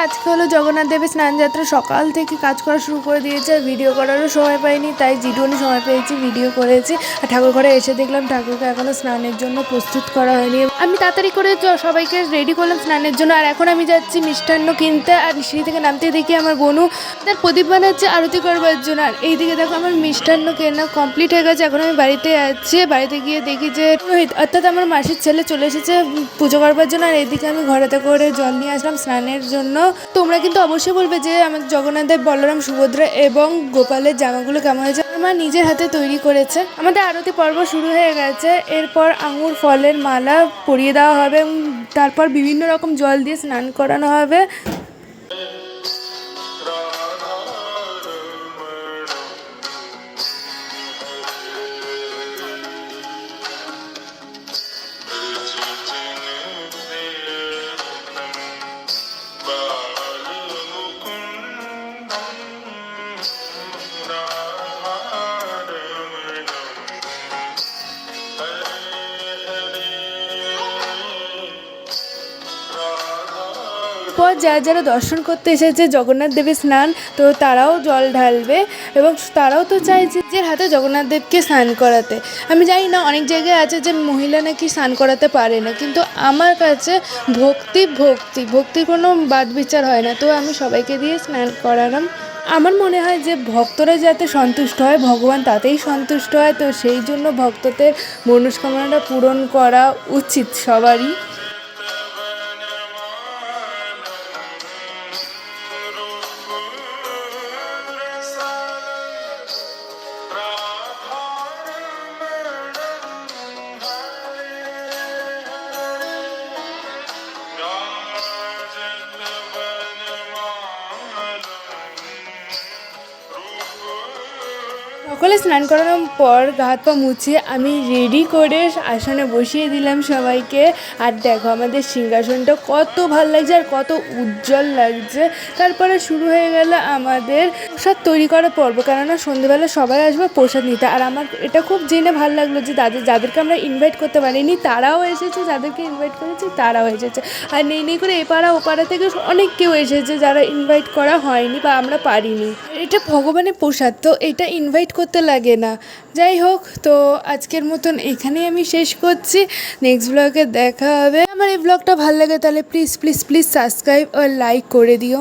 আজকে হলো জগন্নাথ দেবের স্নানযাত্রা। সকাল থেকে কাজ করা শুরু করে দিয়েছে, ভিডিও করারও সময় পাইনি, তাই যেটুকুনি সময় পেয়েছি ভিডিও করেছি। আর ঠাকুর ঘরে এসে দেখলাম ঠাকুরকে এখনও স্নানের জন্য প্রস্তুত করা হয়নি। আমি তাড়াতাড়ি করে সবাইকে রেডি করলাম স্নানের জন্য। আর এখন আমি যাচ্ছি মিষ্টান্ন কিনতে। আর সিঁড়ি থেকে নামতে দেখি আমার বোনু তার প্রদীপ বানাচ্ছে আরতি করবার জন্য। আর এইদিকে দেখো আমার মিষ্টান্ন কেনা কমপ্লিট হয়ে গেছে। এখন আমি বাড়িতে যাচ্ছি, বাড়িতে গিয়ে দেখি যে রোহিত অর্থাৎ আমার মাসির ছেলে চলে এসেছে পুজো করবার জন্য। আর এদিকে আমি ঘরেতে করে জল নিয়ে আসলাম স্নানের জন্য। তোমরা কিন্তু অবশ্যই বলবে যে আমার জগন্নাথ দেব, বলরাম, সুভদ্রা এবং গোপালের জামাগুলো কেমন হয়েছে। আমার নিজের হাতে তৈরি করেছে। আমাদের আরতি পর্ব শুরু হয়ে গেছে। এরপর আঙুর ফলের মালা পরিয়ে দেওয়া হবে এবং তারপর বিভিন্ন রকম জল দিয়ে স্নান করানো হবে। পর যারা যারা দর্শন করতে এসেছে জগন্নাথ দেবের স্নান, তো তারাও জল ঢালবে এবং তারাও তো চায় যে নিজের হাতে জগন্নাথ দেবকে স্নান করাতে। আমি জানি না অনেক জায়গায় আছে যে মহিলা নাকি স্নান করাতে পারে না, কিন্তু আমার কাছে ভক্তির কোনো বাদ বিচার হয় না। তো আমি সবাইকে দিয়ে স্নান করালাম। আমার মনে হয় যে ভক্তরা যাতে সন্তুষ্ট হয়, ভগবান তাতেই সন্তুষ্ট হয়। তো সেই জন্য ভক্তদের মনস্কামনাটা পূরণ করা উচিত সবারই। সকলে স্নান করানোর পর হাত পা মুছে আমি রেডি করে আসনে বসিয়ে দিলাম সবাইকে। আর দেখো আমাদের সিংহাসনটা কত ভালো লাগছে আর কত উজ্জ্বল লাগছে। তারপরে শুরু হয়ে গেল আমাদের প্রসাদ তৈরি করার পর্ব, কেননা সন্ধ্যেবেলা সবাই আসবে প্রসাদ নিতে। আর আমার এটা খুব জেনে ভালো লাগলো যে যাদেরকে আমরা ইনভাইট করতে পারিনি তারাও এসেছে, যাদেরকে ইনভাইট করেছি তারাও এসেছে। আর নেই করে এপাড়া ওপাড়া থেকে অনেক কেউ এসেছে যারা ইনভাইট করা হয়নি বা আমরা পারিনি। এটা ভগবানের প্রসাদ, তো এটা ইনভাইট করতে লাগে না। যাই হোক, তো আজকের মতন এখানেই আমি শেষ করছি। নেক্সট ব্লগে দেখা হবে। আমার এই ব্লগটা ভালো লাগে তাহলে প্লিজ প্লিজ প্লিজ সাবস্ক্রাইব আর লাইক করে দিও।